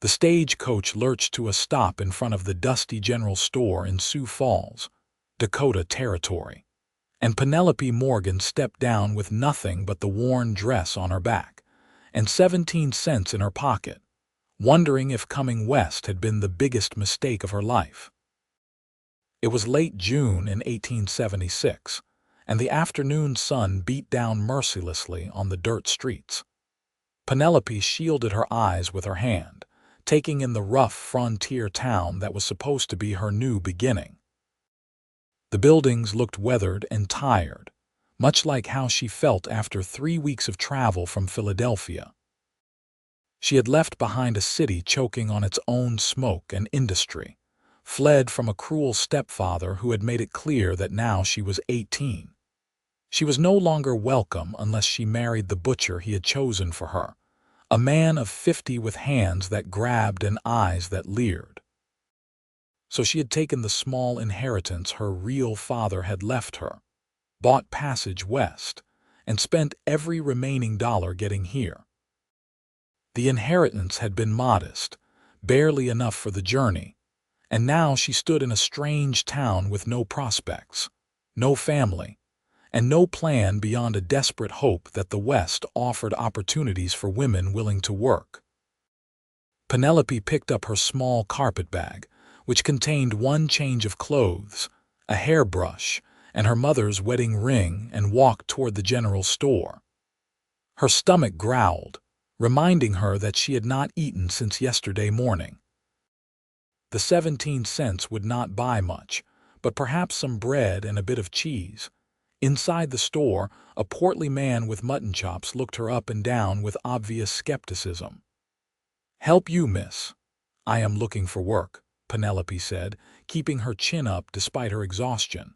The stagecoach lurched to a stop in front of the dusty general store in Sioux Falls, Dakota Territory, and Penelope Morgan stepped down with nothing but the worn dress on her back and 17 cents in her pocket, wondering if coming west had been the biggest mistake of her life. It was late June in 1876, and the afternoon sun beat down mercilessly on the dirt streets. Penelope shielded her eyes with her hand, taking in the rough frontier town that was supposed to be her new beginning. The buildings looked weathered and tired, much like how she felt after 3 weeks of travel from Philadelphia. She had left behind a city choking on its own smoke and industry, fled from a cruel stepfather who had made it clear that now she was 18. She was no longer welcome unless she married the butcher he had chosen for her, a man of 50 with hands that grabbed and eyes that leered. So she had taken the small inheritance her real father had left her, bought passage west, and spent every remaining dollar getting here. The inheritance had been modest, barely enough for the journey, and now she stood in a strange town with no prospects, no family, and no plan beyond a desperate hope that the West offered opportunities for women willing to work. Penelope picked up her small carpet bag, which contained one change of clothes, a hairbrush, and her mother's wedding ring, and walked toward the general store. Her stomach growled, reminding her that she had not eaten since yesterday morning. The 17 cents would not buy much, but perhaps some bread and a bit of cheese. Inside the store, a portly man with mutton chops looked her up and down with obvious skepticism. "Help you, miss. I am looking for work," Penelope said, keeping her chin up despite her exhaustion.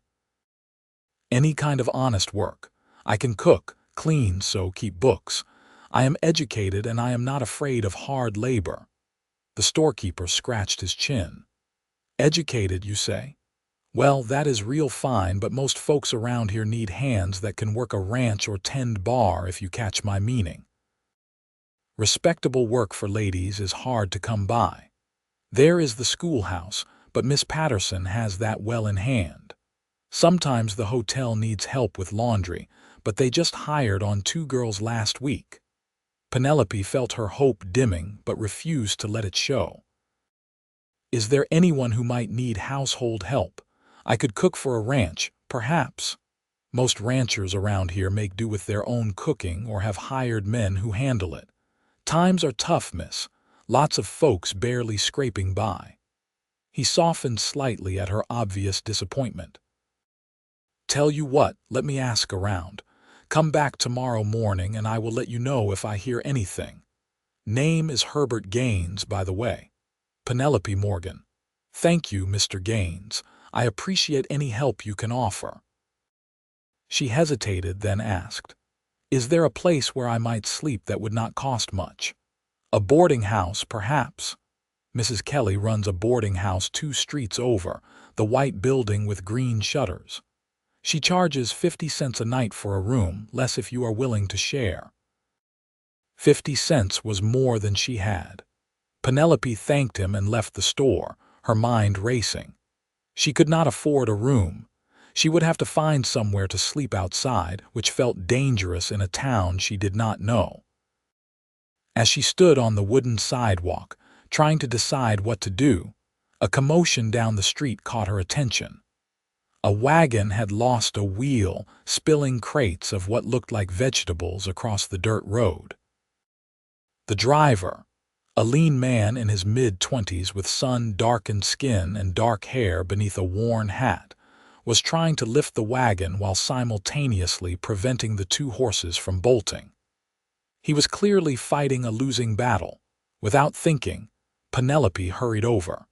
"Any kind of honest work. I can cook, clean, so keep books. I am educated and I am not afraid of hard labor." The storekeeper scratched his chin. "Educated, you say? Well, that is real fine, but most folks around here need hands that can work a ranch or tend bar, if you catch my meaning. Respectable work for ladies is hard to come by. There is the schoolhouse, but Miss Patterson has that well in hand. Sometimes the hotel needs help with laundry, but they just hired on 2 girls last week." Penelope felt her hope dimming but refused to let it show. "Is there anyone who might need household help? I could cook for a ranch, perhaps. Most ranchers around here make do with their own cooking or have hired men who handle it. Times are tough, miss. Lots of folks barely scraping by." He softened slightly at her obvious disappointment. "Tell you what, let me ask around. Come back tomorrow morning and I will let you know if I hear anything. Name is Herbert Gaines, by the way. Penelope Morgan." "Thank you, Mr. Gaines. I appreciate any help you can offer." She hesitated, then asked, "Is there a place where I might sleep that would not cost much? A boarding house, perhaps? Mrs. Kelly runs a boarding house 2 streets over, the white building with green shutters. She charges 50 cents a night for a room, less if you are willing to share." 50 cents was more than she had. Penelope thanked him and left the store, her mind racing. She could not afford a room. She would have to find somewhere to sleep outside, which felt dangerous in a town she did not know. As she stood on the wooden sidewalk, trying to decide what to do, a commotion down the street caught her attention. A wagon had lost a wheel, spilling crates of what looked like vegetables across the dirt road. The driver, a lean man in his mid-20s with sun-darkened skin and dark hair beneath a worn hat, was trying to lift the wagon while simultaneously preventing the 2 horses from bolting. He was clearly fighting a losing battle. Without thinking, Penelope hurried over.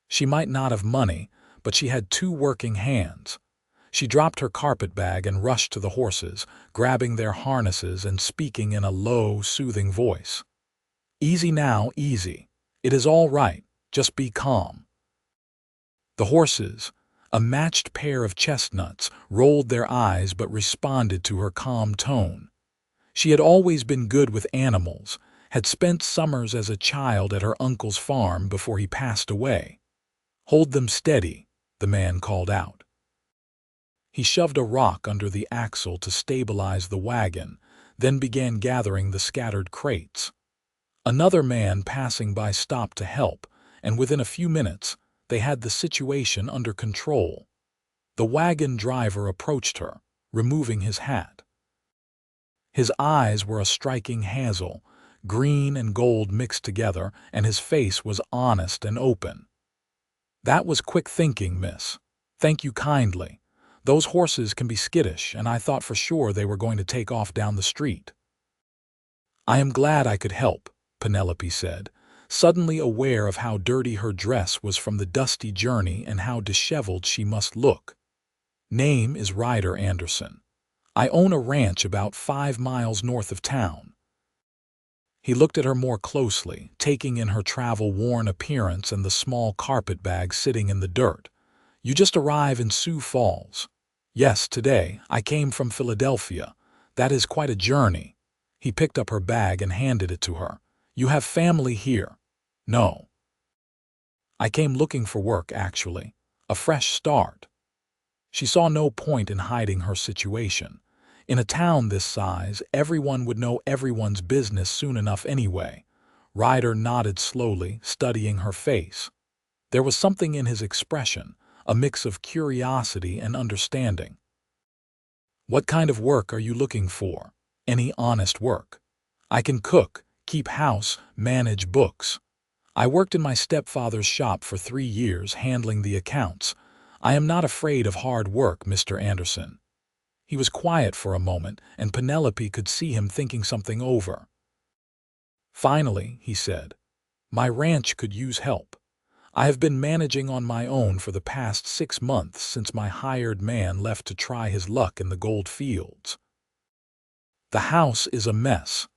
She might not have money, but she had 2 working hands. She dropped her carpet bag and rushed to the horses, grabbing their harnesses and speaking in a low, soothing voice. "Easy now, easy. It is all right. Just be calm." The horses, a matched pair of chestnuts, rolled their eyes but responded to her calm tone. She had always been good with animals, had spent summers as a child at her uncle's farm before he passed away. "Hold them steady," the man called out. He shoved a rock under the axle to stabilize the wagon, then began gathering the scattered crates. Another man passing by stopped to help, and within a few minutes, they had the situation under control. The wagon driver approached her, removing his hat. His eyes were a striking hazel, green and gold mixed together, and his face was honest and open. "That was quick thinking, miss. Thank you kindly. Those horses can be skittish, and I thought for sure they were going to take off down the street." "I am glad I could help," Penelope said, suddenly aware of how dirty her dress was from the dusty journey and how disheveled she must look. "Name is Ryder Anderson. I own a ranch about 5 miles north of town." He looked at her more closely, taking in her travel-worn appearance and the small carpet bag sitting in the dirt. "You just arrived in Sioux Falls." "Yes, today. I came from Philadelphia. That is quite a journey." He picked up her bag and handed it to her. "You have family here?" "No. I came looking for work, actually. A fresh start." She saw no point in hiding her situation. In a town this size, everyone would know everyone's business soon enough anyway. Ryder nodded slowly, studying her face. There was something in his expression, a mix of curiosity and understanding. "What kind of work are you looking for?" "Any honest work. I can cook, keep house, manage books. I worked in my stepfather's shop for 3 years handling the accounts. I am not afraid of hard work, Mr. Anderson." He was quiet for a moment, and Penelope could see him thinking something over. Finally, he said, "My ranch could use help. I have been managing on my own for the past 6 months since my hired man left to try his luck in the gold fields. The house is a mess.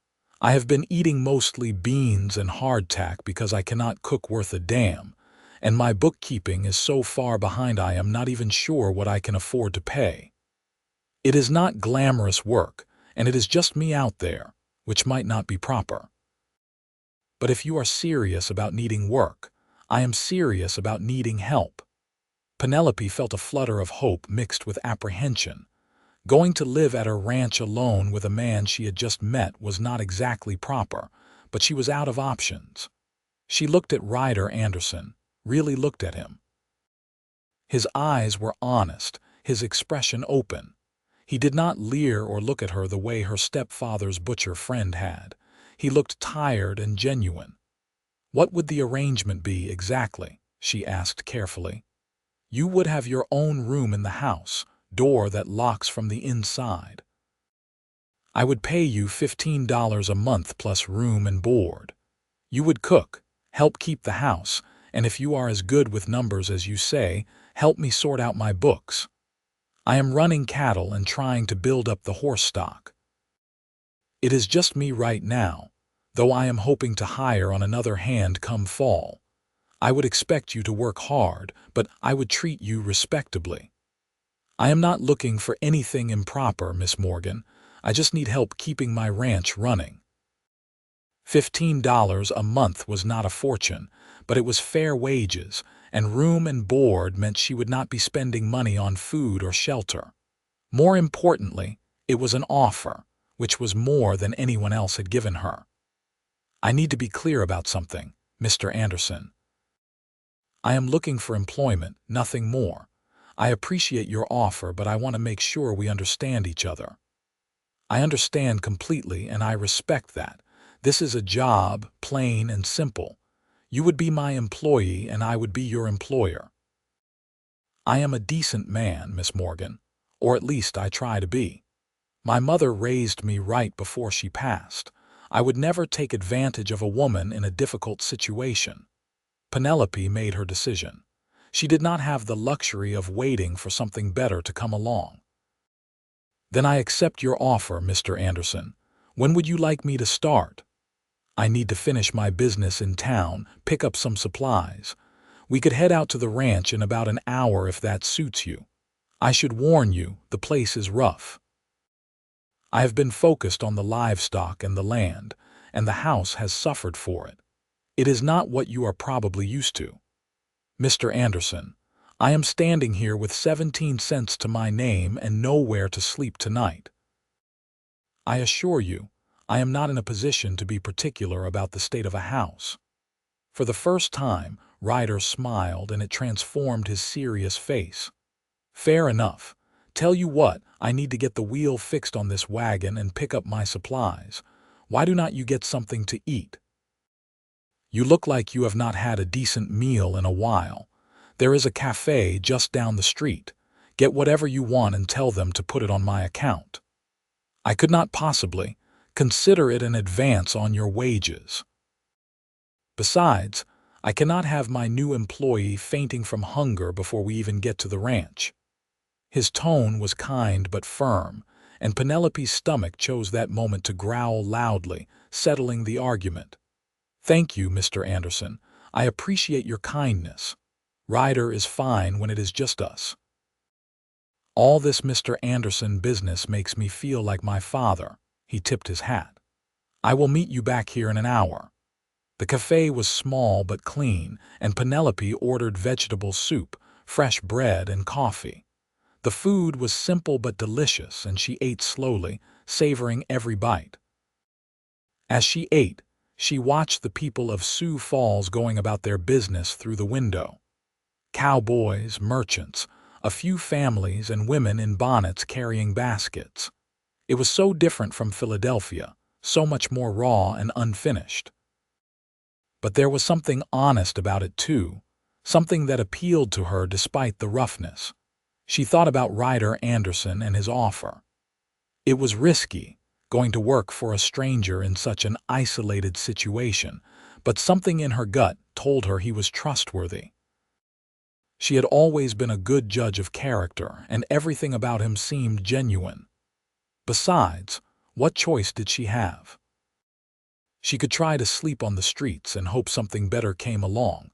I have been eating mostly beans and hardtack because I cannot cook worth a damn, and my bookkeeping is so far behind I am not even sure what I can afford to pay. It is not glamorous work, and it is just me out there, which might not be proper. But if you are serious about needing work, I am serious about needing help." Penelope felt a flutter of hope mixed with apprehension. Going to live at her ranch alone with a man she had just met was not exactly proper, but she was out of options. She looked at Ryder Anderson, really looked at him. His eyes were honest, his expression open. He did not leer or look at her the way her stepfather's butcher friend had. He looked tired and genuine. "What would the arrangement be exactly?" she asked carefully. "You would have your own room in the house, door that locks from the inside. I would pay you $15 a month plus room and board. You would cook, help keep the house, and if you are as good with numbers as you say, help me sort out my books. I am running cattle and trying to build up the horse stock. It is just me right now, though I am hoping to hire on another hand come fall. I would expect you to work hard, but I would treat you respectably. I am not looking for anything improper, Miss Morgan. I just need help keeping my ranch running." $15 a month was not a fortune, but it was fair wages, and room and board meant she would not be spending money on food or shelter. More importantly, it was an offer, which was more than anyone else had given her. "I need to be clear about something, Mr. Anderson. I am looking for employment, nothing more. I appreciate your offer, but I want to make sure we understand each other." "I understand completely, and I respect that. This is a job, plain and simple. You would be my employee, and I would be your employer. I am a decent man, Miss Morgan, or at least I try to be. My mother raised me right before she passed. I would never take advantage of a woman in a difficult situation." Penelope made her decision. She did not have the luxury of waiting for something better to come along. "Then I accept your offer, Mr. Anderson. When would you like me to start?" "I need to finish my business in town, pick up some supplies. We could head out to the ranch in about an hour if that suits you. I should warn you, the place is rough. I have been focused on the livestock and the land, and the house has suffered for it. It is not what you are probably used to. Mr. Anderson, I am standing here with 17 cents to my name and nowhere to sleep tonight. I assure you, I am not in a position to be particular about the state of a house. For the first time, Ryder smiled and it transformed his serious face. Fair enough. Tell you what, I need to get the wheel fixed on this wagon and pick up my supplies. Why do not you get something to eat? You look like you have not had a decent meal in a while. There is a cafe just down the street. Get whatever you want and tell them to put it on my account. I could not possibly. Consider it an advance on your wages. Besides, I cannot have my new employee fainting from hunger before we even get to the ranch. His tone was kind but firm, and Penelope's stomach chose that moment to growl loudly, settling the argument. Thank you, Mr. Anderson. I appreciate your kindness. Ryder is fine when it is just us. All this Mr. Anderson business makes me feel like my father. He tipped his hat. I will meet you back here in an hour. The cafe was small but clean, and Penelope ordered vegetable soup, fresh bread, and coffee. The food was simple but delicious, and she ate slowly, savoring every bite. As she ate, she watched the people of Sioux Falls going about their business through the window. Cowboys, merchants, a few families, and women in bonnets carrying baskets. It was so different from Philadelphia, so much more raw and unfinished. But there was something honest about it too, something that appealed to her despite the roughness. She thought about Ryder Anderson and his offer. It was risky, going to work for a stranger in such an isolated situation, but something in her gut told her he was trustworthy. She had always been a good judge of character, and everything about him seemed genuine. Besides, what choice did she have? She could try to sleep on the streets and hope something better came along,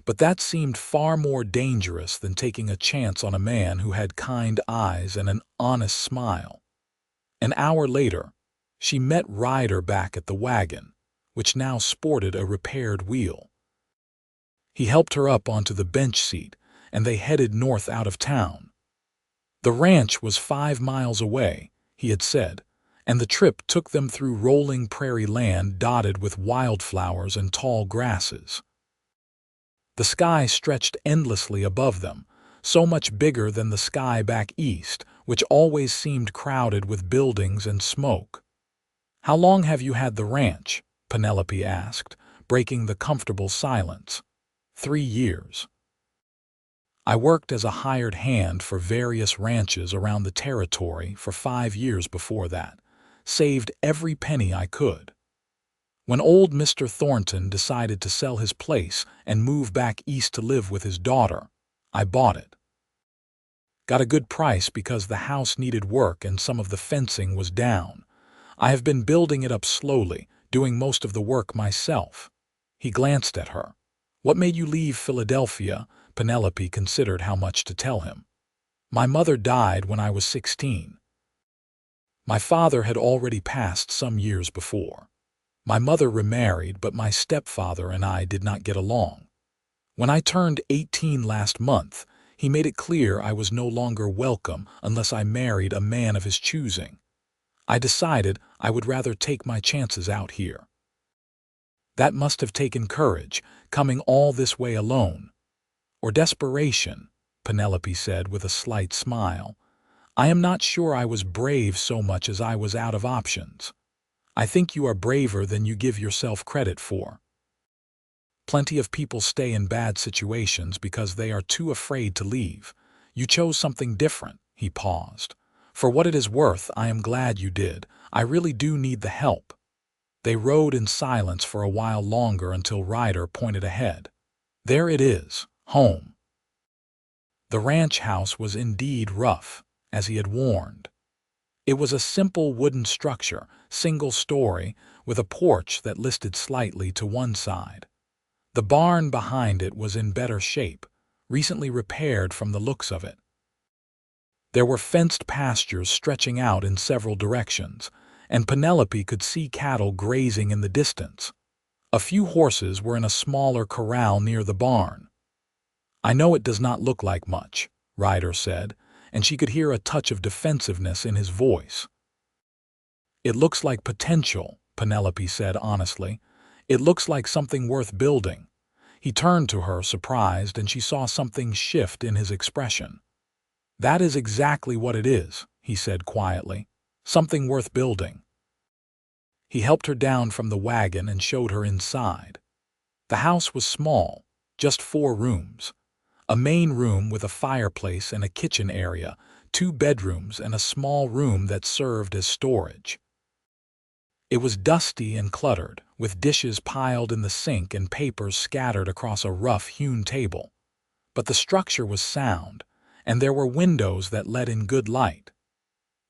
but that seemed far more dangerous than taking a chance on a man who had kind eyes and an honest smile. An hour later, she met Ryder back at the wagon, which now sported a repaired wheel. He helped her up onto the bench seat, and they headed north out of town. The ranch was 5 miles away, he had said, and the trip took them through rolling prairie land dotted with wildflowers and tall grasses. The sky stretched endlessly above them, so much bigger than the sky back east, which always seemed crowded with buildings and smoke. "How long have you had the ranch?" Penelope asked, breaking the comfortable silence. 3 years. I worked as a hired hand for various ranches around the territory for 5 years before that, saved every penny I could. When old Mr. Thornton decided to sell his place and move back east to live with his daughter, I bought it. Got a good price because the house needed work and some of the fencing was down. I have been building it up slowly, doing most of the work myself. He glanced at her. What made you leave Philadelphia? Penelope considered how much to tell him. My mother died when I was 16. My father had already passed some years before. My mother remarried, but my stepfather and I did not get along. When I turned 18 last month, he made it clear I was no longer welcome unless I married a man of his choosing. I decided I would rather take my chances out here. That must have taken courage, coming all this way alone. Or desperation, Penelope said with a slight smile. I am not sure I was brave so much as I was out of options. I think you are braver than you give yourself credit for. Plenty of people stay in bad situations because they are too afraid to leave. You chose something different. He paused. For what it is worth, I am glad you did. I really do need the help. They rode in silence for a while longer until Ryder pointed ahead. There it is, home. The ranch house was indeed rough, as he had warned. It was a simple wooden structure, single story, with a porch that listed slightly to one side. The barn behind it was in better shape, recently repaired from the looks of it. There were fenced pastures stretching out in several directions, and Penelope could see cattle grazing in the distance. A few horses were in a smaller corral near the barn. "I know it does not look like much," Ryder said, and she could hear a touch of defensiveness in his voice. "It looks like potential," Penelope said honestly. "It looks like something worth building." He turned to her, surprised, and she saw something shift in his expression. "That is exactly what it is," he said quietly. "Something worth building." He helped her down from the wagon and showed her inside. The house was small, just 4 rooms. A main room with a fireplace and a kitchen area, 2 bedrooms, and a small room that served as storage. It was dusty and cluttered, with dishes piled in the sink and papers scattered across a rough-hewn table. But the structure was sound, and there were windows that let in good light.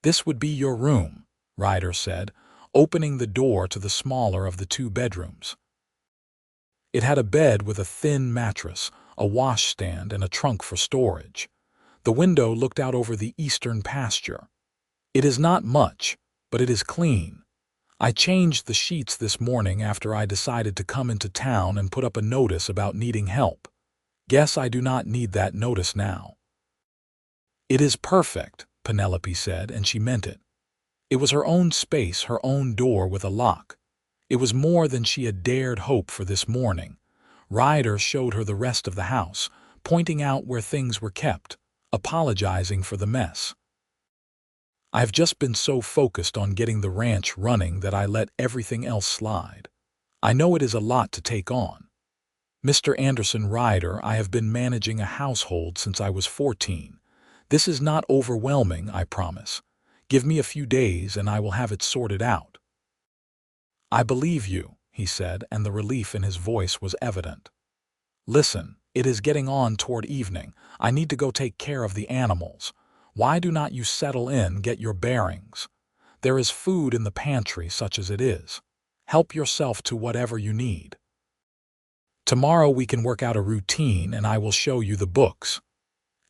"This would be your room," Ryder said, opening the door to the smaller of the 2 bedrooms. It had a bed with a thin mattress, a washstand, and a trunk for storage. The window looked out over the eastern pasture. "It is not much, but it is clean. I changed the sheets this morning after I decided to come into town and put up a notice about needing help. Guess I do not need that notice now." "It is perfect," Penelope said, and she meant it. It was her own space, her own door with a lock. It was more than she had dared hope for this morning. Ryder showed her the rest of the house, pointing out where things were kept, apologizing for the mess. "I have just been so focused on getting the ranch running that I let everything else slide. I know it is a lot to take on. Mr. Anderson, Ryder, I have been managing a household since I was 14. This is not overwhelming, I promise. Give me a few days and I will have it sorted out." "I believe you," he said, and the relief in his voice was evident. "Listen, it is getting on toward evening. I need to go take care of the animals. Why do not you settle in, get your bearings? There is food in the pantry such as it is. Help yourself to whatever you need. Tomorrow we can work out a routine and I will show you the books."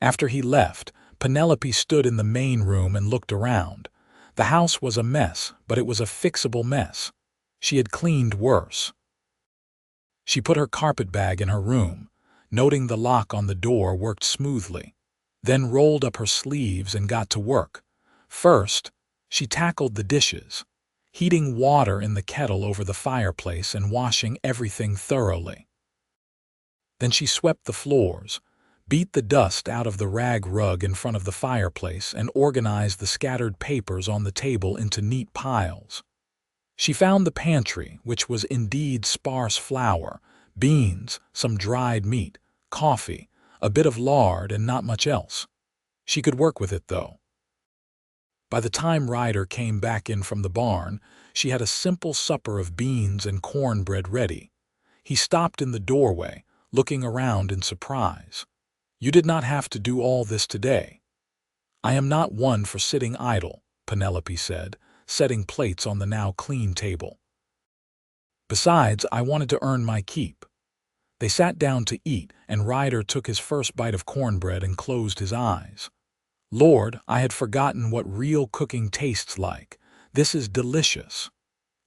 After he left, Penelope stood in the main room and looked around. The house was a mess, but it was a fixable mess. She had cleaned worse. She put her carpet bag in her room, noting the lock on the door worked smoothly, then rolled up her sleeves and got to work. First, she tackled the dishes, heating water in the kettle over the fireplace and washing everything thoroughly. Then she swept the floors, beat the dust out of the rag rug in front of the fireplace, and organized the scattered papers on the table into neat piles. She found the pantry, which was indeed sparse: flour, beans, some dried meat, coffee, a bit of lard, and not much else. She could work with it, though. By the time Ryder came back in from the barn, she had a simple supper of beans and cornbread ready. He stopped in the doorway, looking around in surprise. "You did not have to do all this today." "I am not one for sitting idle," Penelope said, setting plates on the now clean table. "Besides, I wanted to earn my keep." They sat down to eat, and Ryder took his first bite of cornbread and closed his eyes. "Lord, I had forgotten what real cooking tastes like. This is delicious."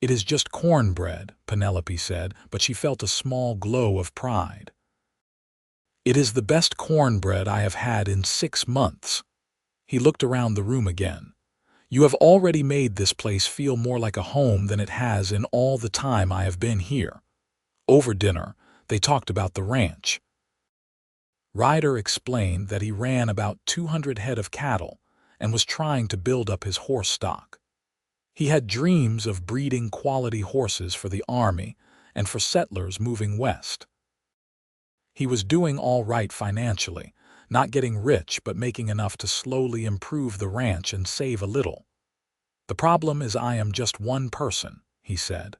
"It is just cornbread," Penelope said, but she felt a small glow of pride. "It is the best cornbread I have had in 6 months. He looked around the room again. "You have already made this place feel more like a home than it has in all the time I have been here." Over dinner, they talked about the ranch. Ryder explained that he ran about 200 head of cattle and was trying to build up his horse stock. He had dreams of breeding quality horses for the army and for settlers moving west. He was doing all right financially, not getting rich but making enough to slowly improve the ranch and save a little. "The problem is I am just one person," he said.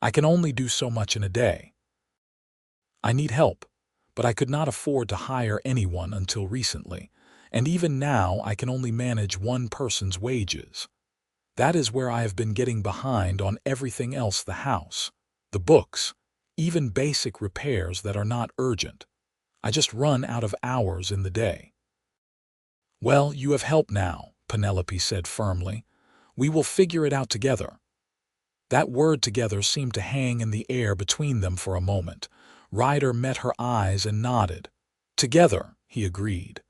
"I can only do so much in a day. I need help, but I could not afford to hire anyone until recently, and even now I can only manage one person's wages. That is where I have been getting behind on everything else: the house, the books, even basic repairs that are not urgent. I just run out of hours in the day." "Well, you have help now," Penelope said firmly. We will figure it out together." That word "together" seemed to hang in the air between them for a moment. Ryder met her eyes and nodded. "Together," he agreed.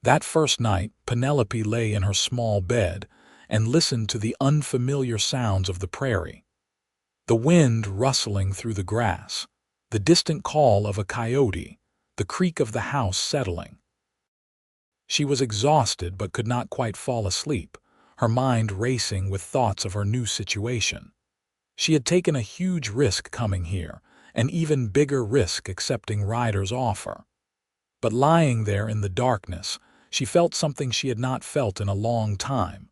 That first night, Penelope lay in her small bed and listened to the unfamiliar sounds of the prairie. The wind rustling through the grass, the distant call of a coyote, the creak of the house settling. She was exhausted but could not quite fall asleep, her mind racing with thoughts of her new situation. She had taken a huge risk coming here, an even bigger risk accepting Ryder's offer. But lying there in the darkness, she felt something she had not felt in a long time: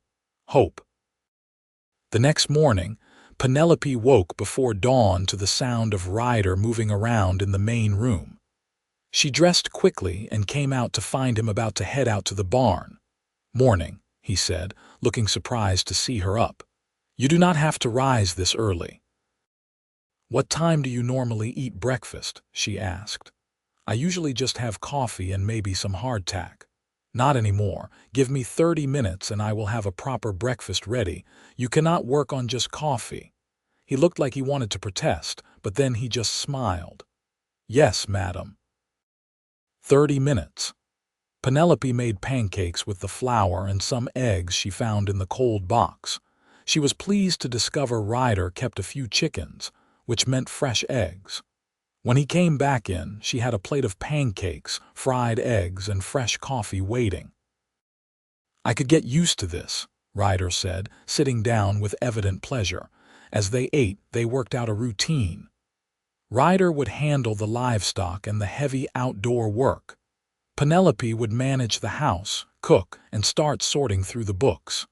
hope. The next morning, Penelope woke before dawn to the sound of Ryder moving around in the main room. She dressed quickly and came out to find him about to head out to the barn. "Morning," he said, looking surprised to see her up. "You do not have to rise this early." "What time do you normally eat breakfast?" she asked. "I usually just have coffee and maybe some hardtack." "Not anymore. Give me 30 minutes and I will have a proper breakfast ready. You cannot work on just coffee." He looked like he wanted to protest, but then he just smiled. "Yes, madam." 30 minutes. Penelope made pancakes with the flour and some eggs she found in the cold box. She was pleased to discover Ryder kept a few chickens, which meant fresh eggs. When he came back in, she had a plate of pancakes, fried eggs, and fresh coffee waiting. "I could get used to this," Ryder said, sitting down with evident pleasure. As they ate, they worked out a routine. Ryder would handle the livestock and the heavy outdoor work. Penelope would manage the house, cook, and start sorting through the books.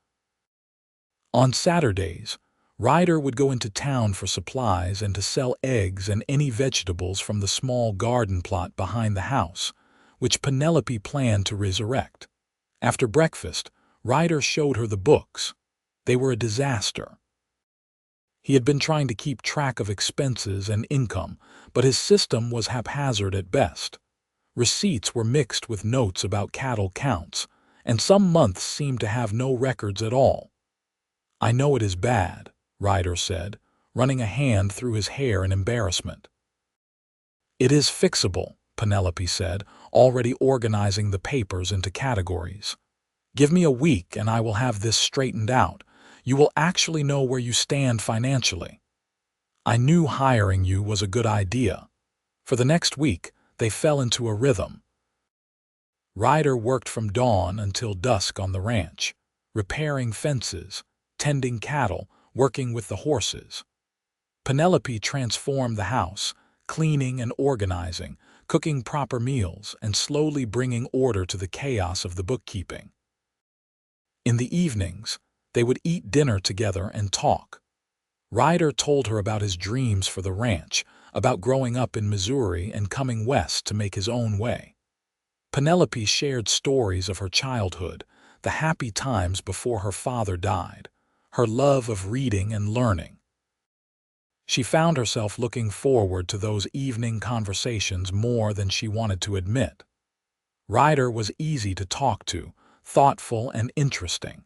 On Saturdays, Ryder would go into town for supplies and to sell eggs and any vegetables from the small garden plot behind the house, which Penelope planned to resurrect. After breakfast, Ryder showed her the books. They were a disaster. He had been trying to keep track of expenses and income, but his system was haphazard at best. Receipts were mixed with notes about cattle counts, and some months seemed to have no records at all. "I know it is bad," Ryder said, running a hand through his hair in embarrassment. "It is fixable," Penelope said, already organizing the papers into categories. "Give me a week and I will have this straightened out. You will actually know where you stand financially." I knew hiring you was a good idea. For the next week, they fell into a rhythm. Ryder worked from dawn until dusk on the ranch, repairing fences, tending cattle, working with the horses. Penelope transformed the house, cleaning and organizing, cooking proper meals, and slowly bringing order to the chaos of the bookkeeping. In the evenings, they would eat dinner together and talk. Ryder told her about his dreams for the ranch, about growing up in Missouri and coming west to make his own way. Penelope shared stories of her childhood, the happy times before her father died, her love of reading and learning. She found herself looking forward to those evening conversations more than she wanted to admit. Ryder was easy to talk to, thoughtful and interesting.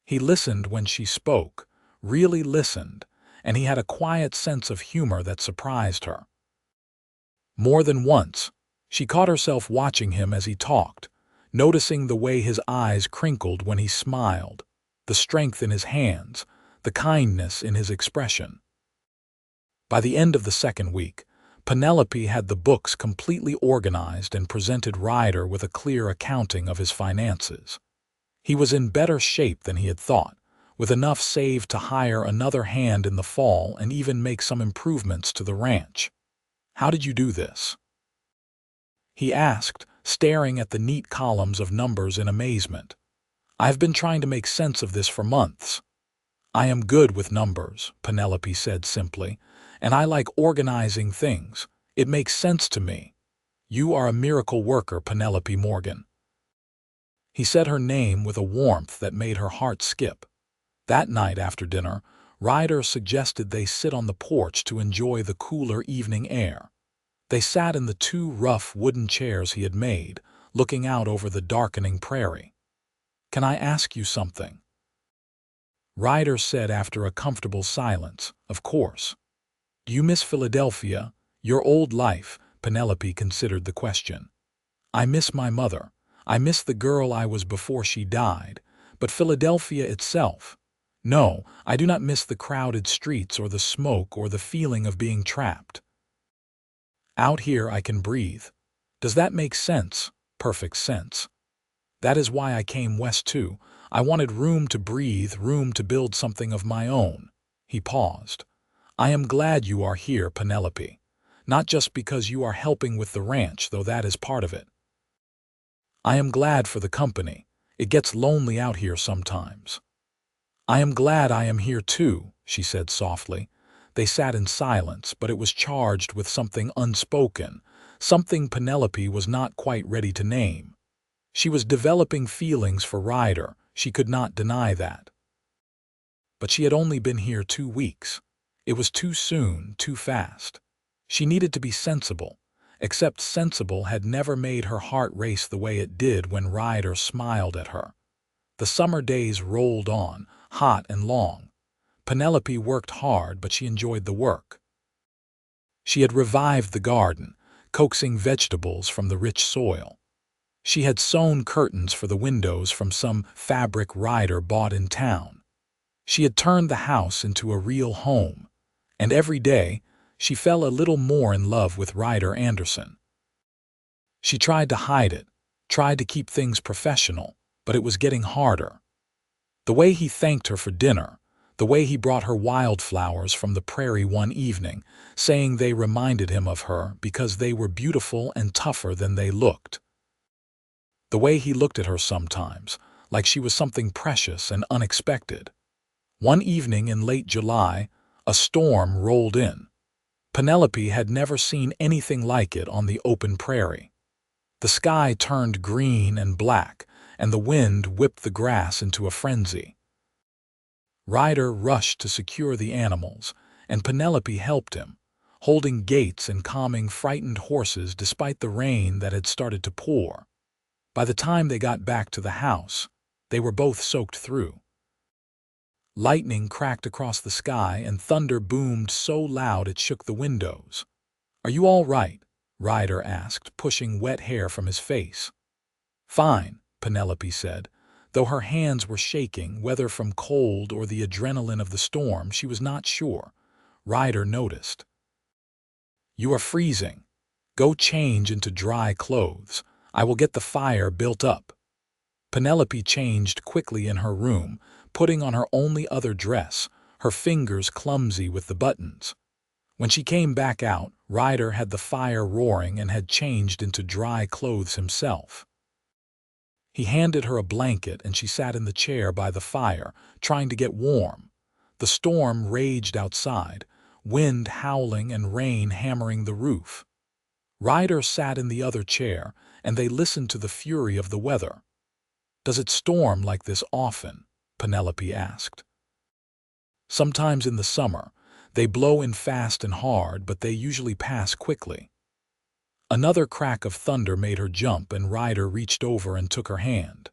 He listened when she spoke, really listened, and he had a quiet sense of humor that surprised her. More than once, she caught herself watching him as he talked, noticing the way his eyes crinkled when he smiled, the strength in his hands, the kindness in his expression. By the end of the second week, Penelope had the books completely organized and presented Ryder with a clear accounting of his finances. He was in better shape than he had thought, with enough saved to hire another hand in the fall and even make some improvements to the ranch. "How did you do this?" he asked, staring at the neat columns of numbers in amazement. "I've been trying to make sense of this for months." "I am good with numbers," Penelope said simply, "and I like organizing things. It makes sense to me. You are a miracle worker, Penelope Morgan." He said her name with a warmth that made her heart skip. That night after dinner, Ryder suggested they sit on the porch to enjoy the cooler evening air. They sat in the two rough wooden chairs he had made, looking out over the darkening prairie. "Can I ask you something?" Ryder said after a comfortable silence. Of course. Do you miss Philadelphia, your old life? Penelope considered the question. I miss my mother. I miss the girl I was before she died. But Philadelphia itself? No, I do not miss the crowded streets or the smoke or the feeling of being trapped. Out here I can breathe. Does that make sense? Perfect sense. That is why I came west too. I wanted room to breathe, room to build something of my own. He paused. I am glad you are here, Penelope. Not just because you are helping with the ranch, though that is part of it. I am glad for the company. It gets lonely out here sometimes. I am glad I am here too, she said softly. They sat in silence, but it was charged with something unspoken, something Penelope was not quite ready to name. She was developing feelings for Ryder, she could not deny that. But she had only been here 2 weeks. It was too soon, too fast. She needed to be sensible, except sensible had never made her heart race the way it did when Ryder smiled at her. The summer days rolled on, hot and long. Penelope worked hard, but she enjoyed the work. She had revived the garden, coaxing vegetables from the rich soil. She had sewn curtains for the windows from some fabric Ryder bought in town. She had turned the house into a real home, and every day she fell a little more in love with Ryder Anderson. She tried to hide it, tried to keep things professional, but it was getting harder. The way he thanked her for dinner, the way he brought her wildflowers from the prairie one evening, saying they reminded him of her because they were beautiful and tougher than they looked. The way he looked at her sometimes, like she was something precious and unexpected. One evening in late July, a storm rolled in. Penelope had never seen anything like it on the open prairie. The sky turned green and black, and the wind whipped the grass into a frenzy. Ryder rushed to secure the animals, and Penelope helped him, holding gates and calming frightened horses despite the rain that had started to pour. By the time they got back to the house, they were both soaked through. Lightning cracked across the sky and thunder boomed so loud it shook the windows. "Are you all right?" Ryder asked, pushing wet hair from his face. "Fine," Penelope said. Though her hands were shaking, whether from cold or the adrenaline of the storm, she was not sure. Ryder noticed. "You are freezing. Go change into dry clothes. I will get the fire built up." Penelope changed quickly in her room, putting on her only other dress, her fingers clumsy with the buttons. When she came back out, Ryder had the fire roaring and had changed into dry clothes himself. He handed her a blanket and she sat in the chair by the fire, trying to get warm. The storm raged outside, wind howling and rain hammering the roof. Ryder sat in the other chair, and they listened to the fury of the weather. "Does it storm like this often?" Penelope asked. "Sometimes in the summer. They blow in fast and hard, but they usually pass quickly." Another crack of thunder made her jump, and Ryder reached over and took her hand.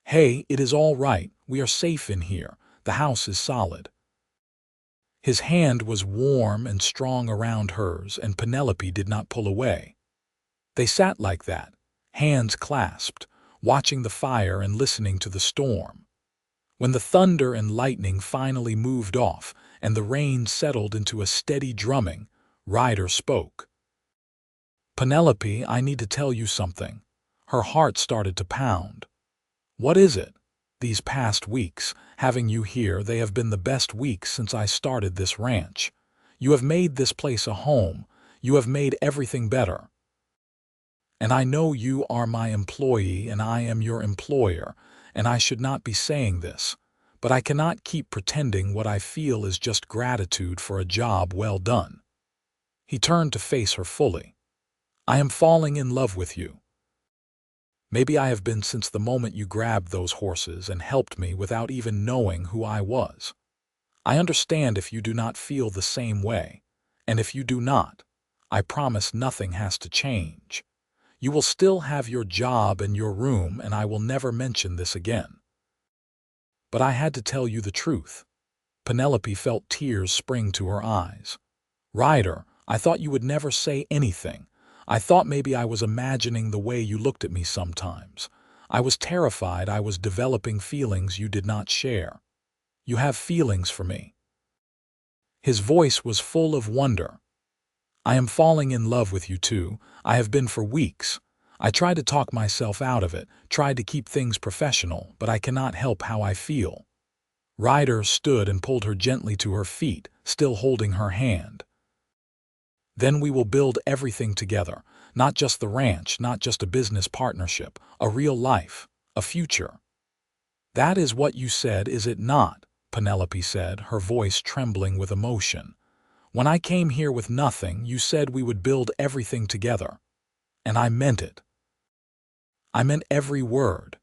"Hey, it is all right. We are safe in here. The house is solid." His hand was warm and strong around hers, and Penelope did not pull away. They sat like that, hands clasped, watching the fire and listening to the storm. When the thunder and lightning finally moved off and the rain settled into a steady drumming, Ryder spoke. "Penelope, I need to tell you something." Her heart started to pound. "What is it?" "These past weeks, having you here, they have been the best weeks since I started this ranch. You have made this place a home. You have made everything better. And I know you are my employee and I am your employer, and I should not be saying this, but I cannot keep pretending what I feel is just gratitude for a job well done." He turned to face her fully. "I am falling in love with you. Maybe I have been since the moment you grabbed those horses and helped me without even knowing who I was. I understand if you do not feel the same way, and if you do not, I promise nothing has to change. You will still have your job and your room, and I will never mention this again." but I had to tell you the truth." Penelope felt tears spring to her eyes. "Ryder, I thought you would never say anything. I thought maybe I was imagining the way you looked at me sometimes. I was terrified I was developing feelings you did not share. You have feelings for me." His voice was full of wonder. "I am falling in love with you too. I have been for weeks. I tried to talk myself out of it, tried to keep things professional, but I cannot help how I feel." Ryder stood and pulled her gently to her feet, still holding her hand. "Then we will build everything together, not just the ranch, not just a business partnership, a real life, a future." "That is what you said, is it not?" Penelope said, her voice trembling with emotion. "When I came here with nothing, you said we would build everything together. And I meant it. I meant every word."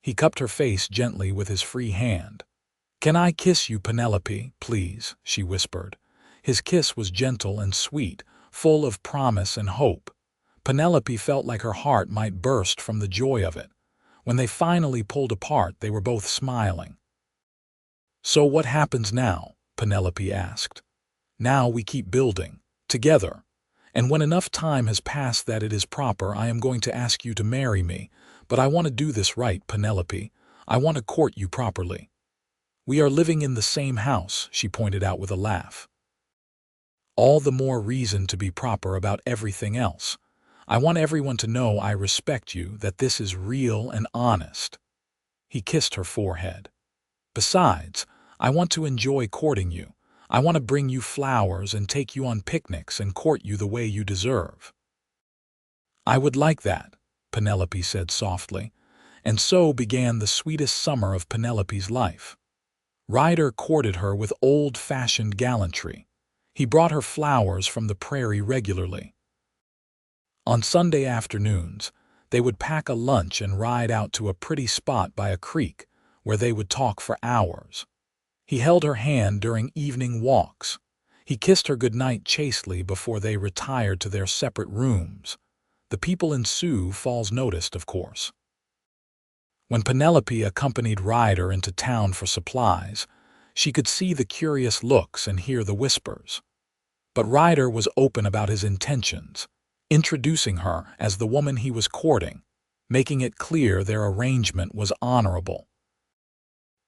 He cupped her face gently with his free hand. "Can I kiss you, Penelope, please?" she whispered. His kiss was gentle and sweet, full of promise and hope. Penelope felt like her heart might burst from the joy of it. When they finally pulled apart, they were both smiling. "So what happens now?" Penelope asked. "Now we keep building, together. And when enough time has passed that it is proper, I am going to ask you to marry me. But I want to do this right, Penelope. I want to court you properly. We are living in the same house," she pointed out with a laugh. "All the more reason to be proper about everything else. I want everyone to know I respect you, that this is real and honest." He kissed her forehead. "Besides, I want to enjoy courting you. I want to bring you flowers and take you on picnics and court you the way you deserve." "I would like that," Penelope said softly. And so began the sweetest summer of Penelope's life. Ryder courted her with old-fashioned gallantry. He brought her flowers from the prairie regularly. On Sunday afternoons, they would pack a lunch and ride out to a pretty spot by a creek, where they would talk for hours. He held her hand during evening walks. He kissed her goodnight chastely before they retired to their separate rooms. The people in Sioux Falls noticed, of course. When Penelope accompanied Ryder into town for supplies, she could see the curious looks and hear the whispers. But Ryder was open about his intentions, introducing her as the woman he was courting, making it clear their arrangement was honorable.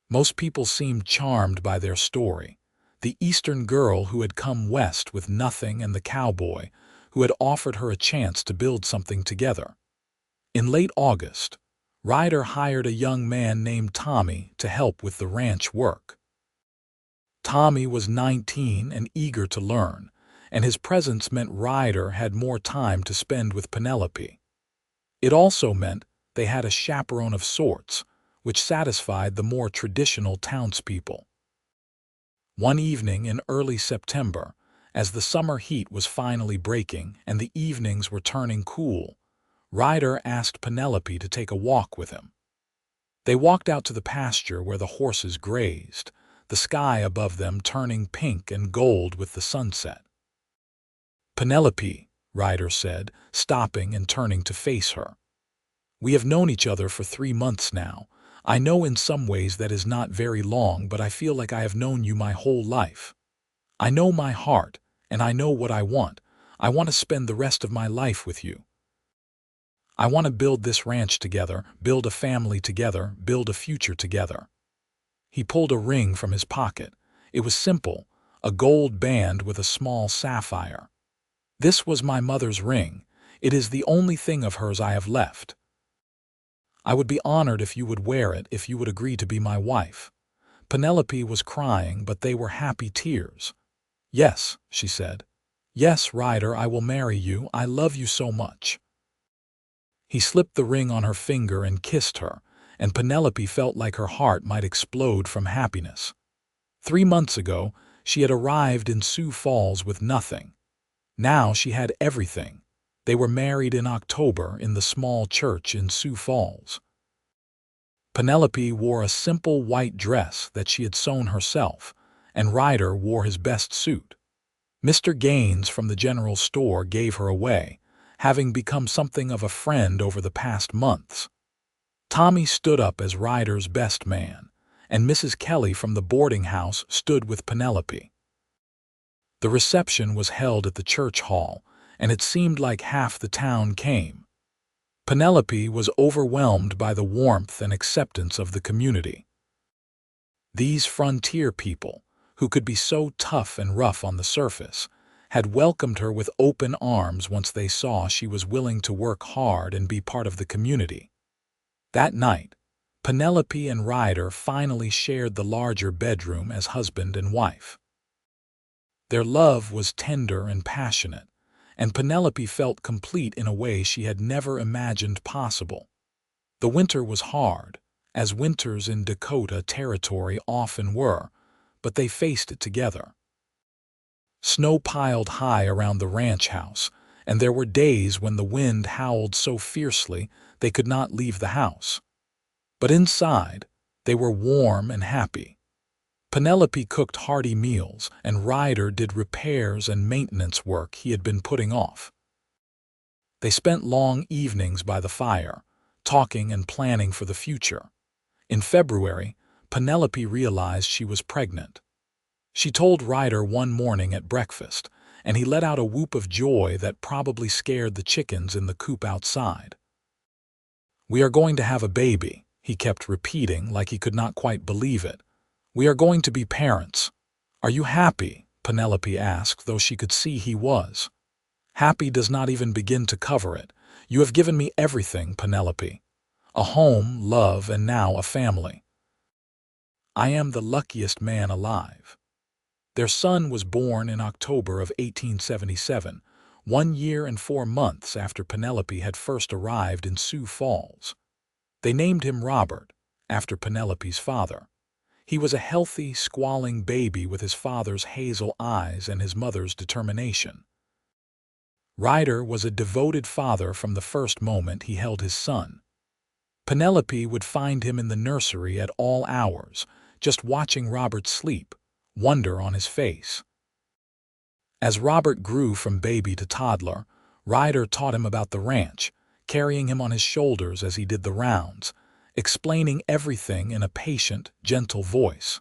Most people seemed charmed by their story. The Eastern girl who had come west with nothing and the cowboy who had offered her a chance to build something together. In late August, Ryder hired a young man named Tommy to help with the ranch work. Tommy was 19 and eager to learn, and his presence meant Ryder had more time to spend with Penelope. It also meant they had a chaperone of sorts, which satisfied the more traditional townspeople. One evening in early September, as the summer heat was finally breaking and the evenings were turning cool, Ryder asked Penelope to take a walk with him. They walked out to the pasture where the horses grazed, the sky above them turning pink and gold with the sunset. "Penelope," Ryder said, stopping and turning to face her. "We have known each other for 3 months now. I know in some ways that is not very long, but I feel like I have known you my whole life. I know my heart, and I know what I want. I want to spend the rest of my life with you. I want to build this ranch together, build a family together, build a future together." He pulled a ring from his pocket. It was simple, a gold band with a small sapphire. "This was my mother's ring. It is the only thing of hers I have left. I would be honored if you would wear it, if you would agree to be my wife." Penelope was crying, but they were happy tears. "Yes," she said. "Yes, Ryder, I will marry you. I love you so much." He slipped the ring on her finger and kissed her, and Penelope felt like her heart might explode from happiness. 3 months ago, she had arrived in Sioux Falls with nothing. Now she had everything. They were married in October in the small church in Sioux Falls. Penelope wore a simple white dress that she had sewn herself, and Ryder wore his best suit. Mr. Gaines from the general store gave her away, having become something of a friend over the past months. Tommy stood up as Ryder's best man, and Mrs. Kelly from the boarding house stood with Penelope. The reception was held at the church hall, and it seemed like half the town came. Penelope was overwhelmed by the warmth and acceptance of the community. These frontier people, who could be so tough and rough on the surface, had welcomed her with open arms once they saw she was willing to work hard and be part of the community. That night, Penelope and Ryder finally shared the larger bedroom as husband and wife. Their love was tender and passionate, and Penelope felt complete in a way she had never imagined possible. The winter was hard, as winters in Dakota Territory often were, but they faced it together. Snow piled high around the ranch house, and there were days when the wind howled so fiercely they could not leave the house. But inside, they were warm and happy. Penelope cooked hearty meals, and Ryder did repairs and maintenance work he had been putting off. They spent long evenings by the fire, talking and planning for the future. In February, Penelope realized she was pregnant. She told Ryder one morning at breakfast, and he let out a whoop of joy that probably scared the chickens in the coop outside. "We are going to have a baby," he kept repeating like he could not quite believe it. "We are going to be parents." "Are you happy?" Penelope asked, though she could see he was. "Happy does not even begin to cover it. You have given me everything, Penelope. A home, love, and now a family. I am the luckiest man alive." Their son was born in October of 1877, 1 year and 4 months after Penelope had first arrived in Sioux Falls. They named him Robert, after Penelope's father. He was a healthy, squalling baby with his father's hazel eyes and his mother's determination. Ryder was a devoted father from the first moment he held his son. Penelope would find him in the nursery at all hours, just watching Robert sleep, wonder on his face. As Robert grew from baby to toddler, Ryder taught him about the ranch, carrying him on his shoulders as he did the rounds, explaining everything in a patient, gentle voice.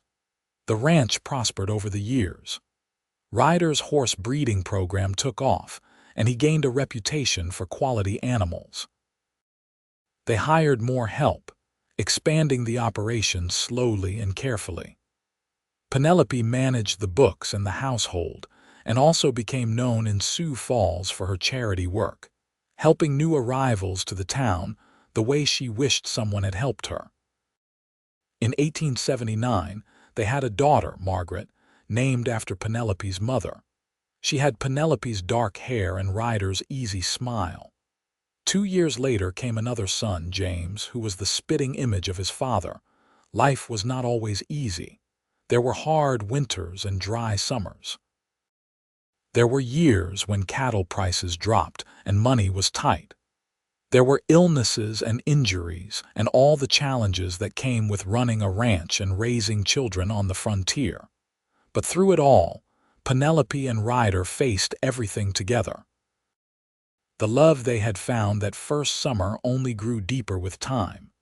The ranch prospered over the years. Ryder's horse breeding program took off, and he gained a reputation for quality animals. They hired more help, expanding the operation slowly and carefully. Penelope managed the books and the household, and also became known in Sioux Falls for her charity work, helping new arrivals to the town the way she wished someone had helped her. In 1879, they had a daughter, Margaret, named after Penelope's mother. She had Penelope's dark hair and Ryder's easy smile. 2 years later came another son, James, who was the spitting image of his father. Life was not always easy. There were hard winters and dry summers. There were years when cattle prices dropped and money was tight. There were illnesses and injuries and all the challenges that came with running a ranch and raising children on the frontier. But through it all, Penelope and Ryder faced everything together. The love they had found that first summer only grew deeper with time.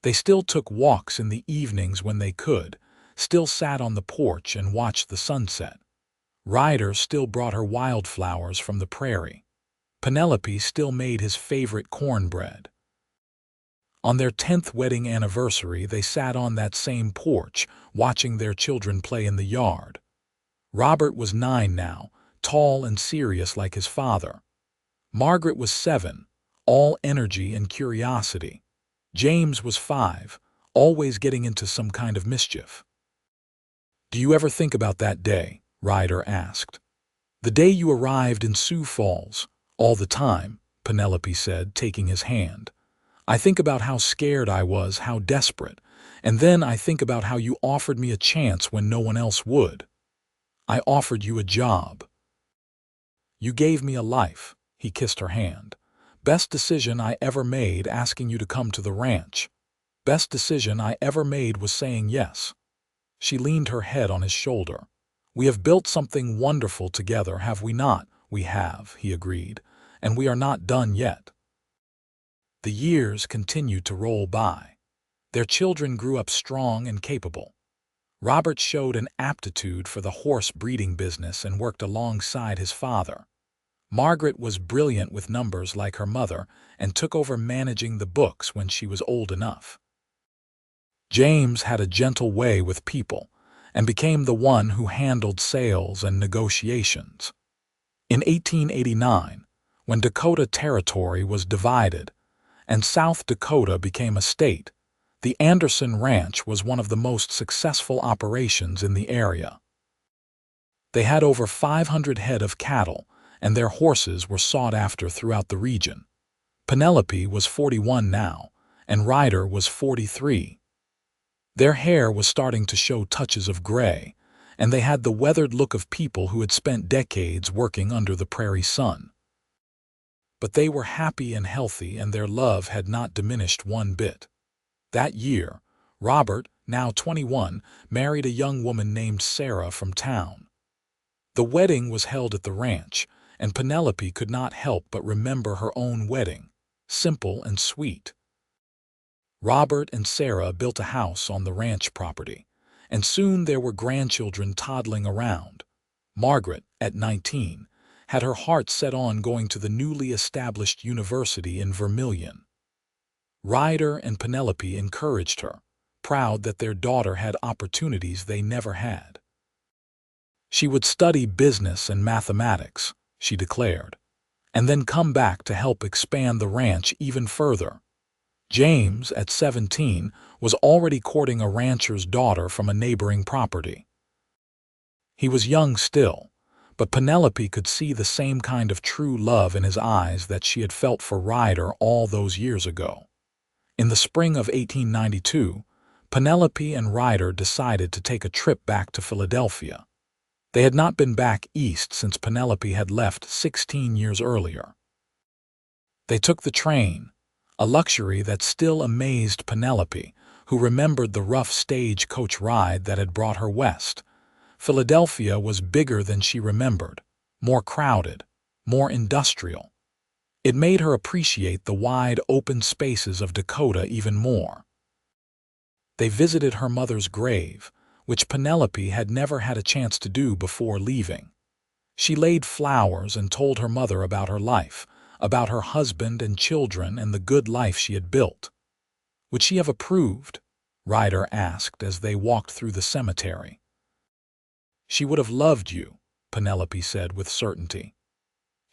They still took walks in the evenings when they could, still sat on the porch and watched the sunset. Ryder still brought her wildflowers from the prairie. Penelope still made his favorite cornbread. On their 10th wedding anniversary, they sat on that same porch, watching their children play in the yard. Robert was 9 now, tall and serious like his father. Margaret was 7, all energy and curiosity. James was 5, always getting into some kind of mischief. "Do you ever think about that day?" Ryder asked. "The day you arrived in Sioux Falls." "All the time," Penelope said, taking his hand. "I think about how scared I was, how desperate, and then I think about how you offered me a chance when no one else would. I offered you a job. You gave me a life." He kissed her hand. "Best decision I ever made asking you to come to the ranch. Best decision I ever made was saying yes." She leaned her head on his shoulder. "We have built something wonderful together, have we not?" "We have," he agreed, "and we are not done yet." The years continued to roll by. Their children grew up strong and capable. Robert showed an aptitude for the horse breeding business and worked alongside his father. Margaret was brilliant with numbers like her mother and took over managing the books when she was old enough. James had a gentle way with people and became the one who handled sales and negotiations. In 1889, when Dakota Territory was divided and South Dakota became a state, the Anderson Ranch was one of the most successful operations in the area. They had over 500 head of cattle, and their horses were sought after throughout the region. Penelope was 41 now, and Ryder was 43. Their hair was starting to show touches of gray, and they had the weathered look of people who had spent decades working under the prairie sun. But they were happy and healthy, and their love had not diminished one bit. That year, Robert, now 21, married a young woman named Sarah from town. The wedding was held at the ranch, and Penelope could not help but remember her own wedding, simple and sweet. Robert and Sarah built a house on the ranch property, and soon there were grandchildren toddling around. Margaret, at 19, had her heart set on going to the newly established university in Vermilion. Ryder and Penelope encouraged her, proud that their daughter had opportunities they never had. She would study business and mathematics, she declared, and then come back to help expand the ranch even further. James, at 17, was already courting a rancher's daughter from a neighboring property. He was young still, but Penelope could see the same kind of true love in his eyes that she had felt for Ryder all those years ago. In the spring of 1892, Penelope and Ryder decided to take a trip back to Philadelphia. They had not been back east since Penelope had left 16 years earlier. They took the train, a luxury that still amazed Penelope, who remembered the rough stagecoach ride that had brought her west. Philadelphia was bigger than she remembered, more crowded, more industrial. It made her appreciate the wide open spaces of Dakota even more. They visited her mother's grave, which Penelope had never had a chance to do before leaving. She laid flowers and told her mother about her life, about her husband and children and the good life she had built. Would she have approved? Ryder asked as they walked through the cemetery. She would have loved you, Penelope said with certainty.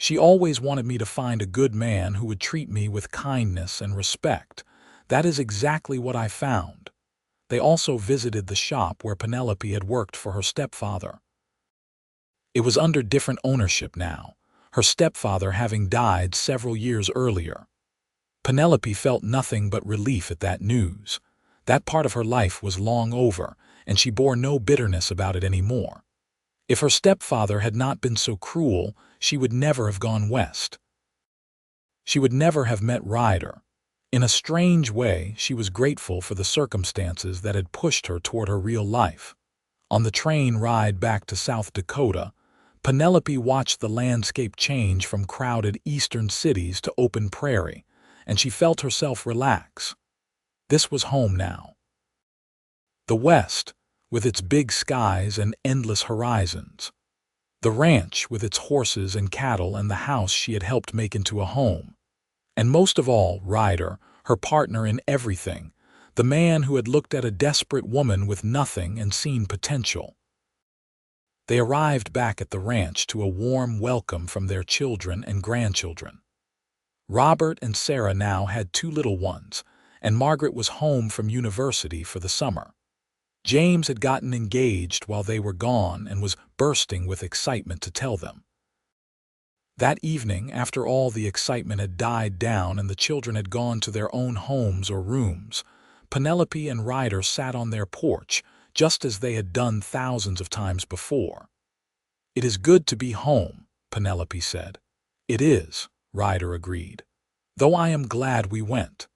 She always wanted me to find a good man who would treat me with kindness and respect. That is exactly what I found. They also visited the shop where Penelope had worked for her stepfather. It was under different ownership now, her stepfather having died several years earlier. Penelope felt nothing but relief at that news. That part of her life was long over, and she bore no bitterness about it anymore. If her stepfather had not been so cruel, she would never have gone west. She would never have met Ryder. In a strange way, she was grateful for the circumstances that had pushed her toward her real life. On the train ride back to South Dakota, Penelope watched the landscape change from crowded eastern cities to open prairie, and she felt herself relax. This was home now. The West, with its big skies and endless horizons. The ranch with its horses and cattle and the house she had helped make into a home. And most of all, Ryder, her partner in everything, the man who had looked at a desperate woman with nothing and seen potential. They arrived back at the ranch to a warm welcome from their children and grandchildren. Robert and Sarah now had 2 little ones, and Margaret was home from university for the summer. James had gotten engaged while they were gone and was bursting with excitement to tell them. That evening, after all the excitement had died down and the children had gone to their own homes or rooms, Penelope and Ryder sat on their porch, just as they had done thousands of times before. "It is good to be home," Penelope said. "It is," Ryder agreed, "though I am glad we went.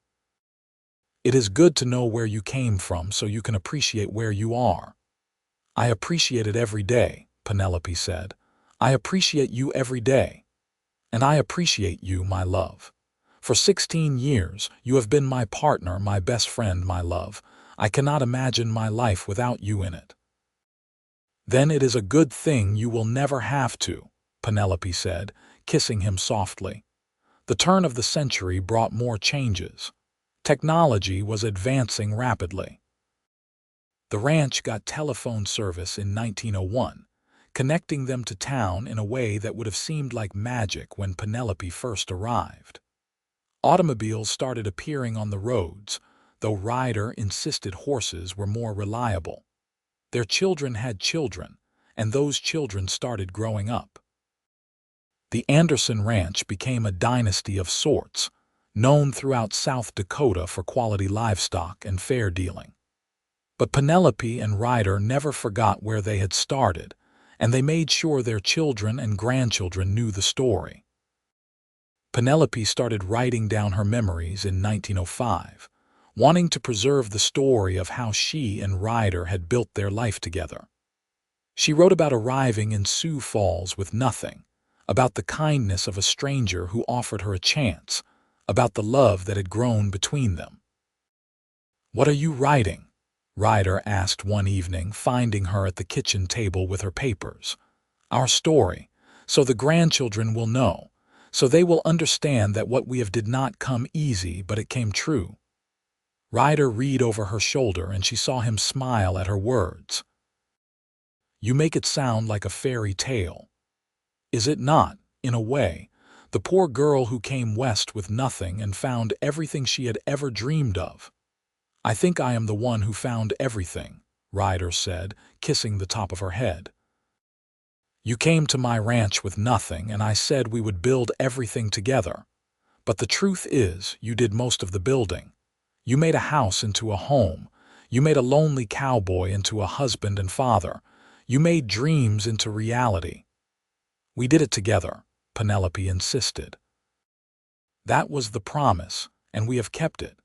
It is good to know where you came from so you can appreciate where you are." "I appreciate it every day," Penelope said. "I appreciate you every day. And I appreciate you, my love. For 16 years, you have been my partner, my best friend, my love. I cannot imagine my life without you in it." "Then it is a good thing you will never have to," Penelope said, kissing him softly. The turn of the century brought more changes. Technology was advancing rapidly. The ranch got telephone service in 1901, connecting them to town in a way that would have seemed like magic when Penelope first arrived. Automobiles started appearing on the roads, though Ryder insisted horses were more reliable. Their children had children, and those children started growing up. The Anderson Ranch became a dynasty of sorts, known throughout South Dakota for quality livestock and fair dealing. But Penelope and Ryder never forgot where they had started, and they made sure their children and grandchildren knew the story. Penelope started writing down her memories in 1905, wanting to preserve the story of how she and Ryder had built their life together. She wrote about arriving in Sioux Falls with nothing, about the kindness of a stranger who offered her a chance, about the love that had grown between them. "What are you writing?" Ryder asked one evening, finding her at the kitchen table with her papers. "Our story, so the grandchildren will know, so they will understand that what we have did not come easy, but it came true." Ryder read over her shoulder, and she saw him smile at her words. "You make it sound like a fairy tale. Is it not, in a way, the poor girl who came west with nothing and found everything she had ever dreamed of?" "I think I am the one who found everything," Ryder said, kissing the top of her head. "You came to my ranch with nothing, and I said we would build everything together. But the truth is, you did most of the building. You made a house into a home. You made a lonely cowboy into a husband and father. You made dreams into reality." "We did it together," Penelope insisted. "That was the promise, and we have kept it."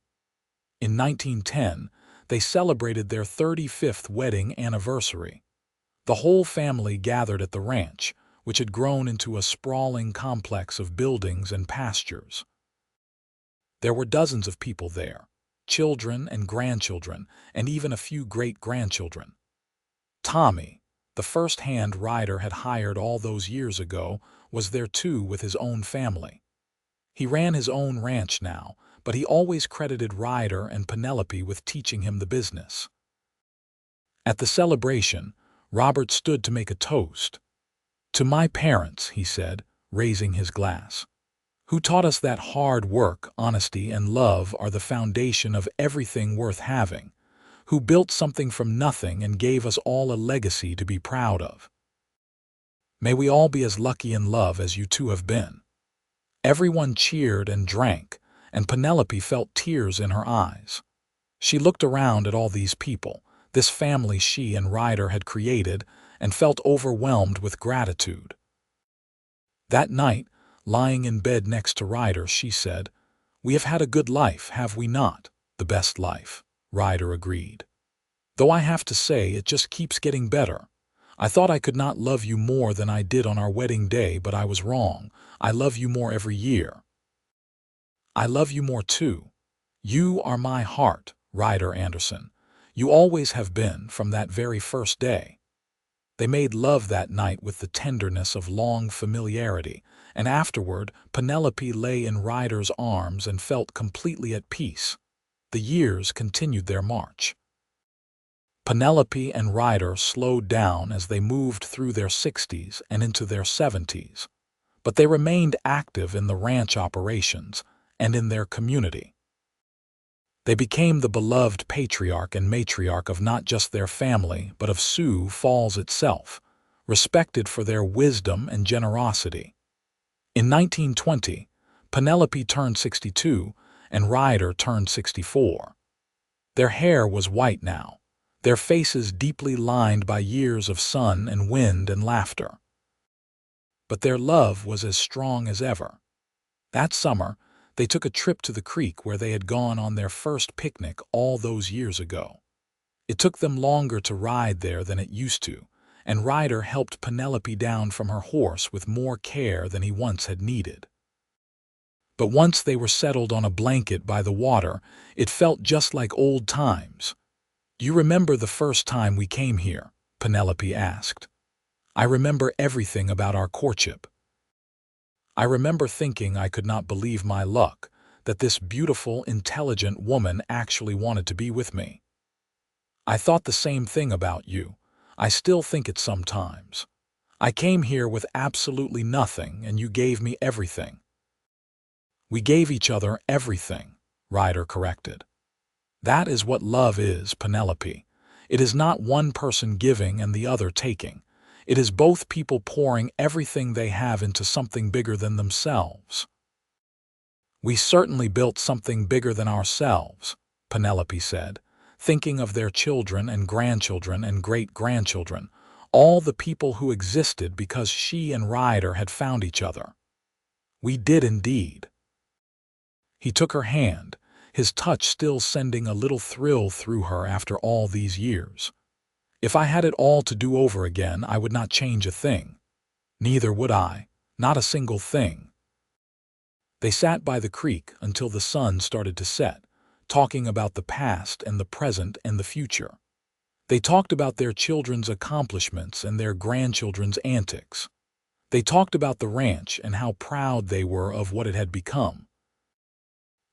In 1910, they celebrated their 35th wedding anniversary. The whole family gathered at the ranch, which had grown into a sprawling complex of buildings and pastures. There were dozens of people there, children and grandchildren, and even a few great-grandchildren. Tommy, the first hand Ryder had hired all those years ago, was there too with his own family. He ran his own ranch now, but he always credited Ryder and Penelope with teaching him the business. At the celebration, Robert stood to make a toast. "To my parents," he said, raising his glass, "who taught us that hard work, honesty, and love are the foundation of everything worth having, who built something from nothing and gave us all a legacy to be proud of. May we all be as lucky in love as you two have been." Everyone cheered and drank, and Penelope felt tears in her eyes. She looked around at all these people, this family she and Ryder had created, and felt overwhelmed with gratitude. That night, lying in bed next to Ryder, she said, "We have had a good life, have we not?" "The best life," Ryder agreed. "Though I have to say it just keeps getting better. I thought I could not love you more than I did on our wedding day, but I was wrong. I love you more every year." "I love you more too. You are my heart, Ryder Anderson. You always have been, from that very first day." They made love that night with the tenderness of long familiarity, and afterward Penelope lay in Ryder's arms and felt completely at peace. The years continued their march. Penelope and Ryder slowed down as they moved through their 60s and into their 70s, but they remained active in the ranch operations and in their community. They became the beloved patriarch and matriarch of not just their family, but of Sioux Falls itself, respected for their wisdom and generosity. In 1920, Penelope turned 62 and Ryder turned 64. Their hair was white now, their faces deeply lined by years of sun and wind and laughter. But their love was as strong as ever. That summer, they took a trip to the creek where they had gone on their first picnic all those years ago. It took them longer to ride there than it used to, and Ryder helped Penelope down from her horse with more care than he once had needed. But once they were settled on a blanket by the water, it felt just like old times. "Do you remember the first time we came here?" Penelope asked. "I remember everything about our courtship. I remember thinking I could not believe my luck, that this beautiful, intelligent woman actually wanted to be with me. I thought the same thing about you. I still think it sometimes. I came here with absolutely nothing, and you gave me everything." "We gave each other everything," Ryder corrected. "That is what love is, Penelope. It is not one person giving and the other taking. It is both people pouring everything they have into something bigger than themselves." "We certainly built something bigger than ourselves," Penelope said, thinking of their children and grandchildren and great-grandchildren, all the people who existed because she and Ryder had found each other. "We did indeed." He took her hand, his touch still sending a little thrill through her after all these years. "If I had it all to do over again, I would not change a thing. Neither would I, not a single thing." They sat by the creek until the sun started to set, talking about the past and the present and the future. They talked about their children's accomplishments and their grandchildren's antics. They talked about the ranch and how proud they were of what it had become.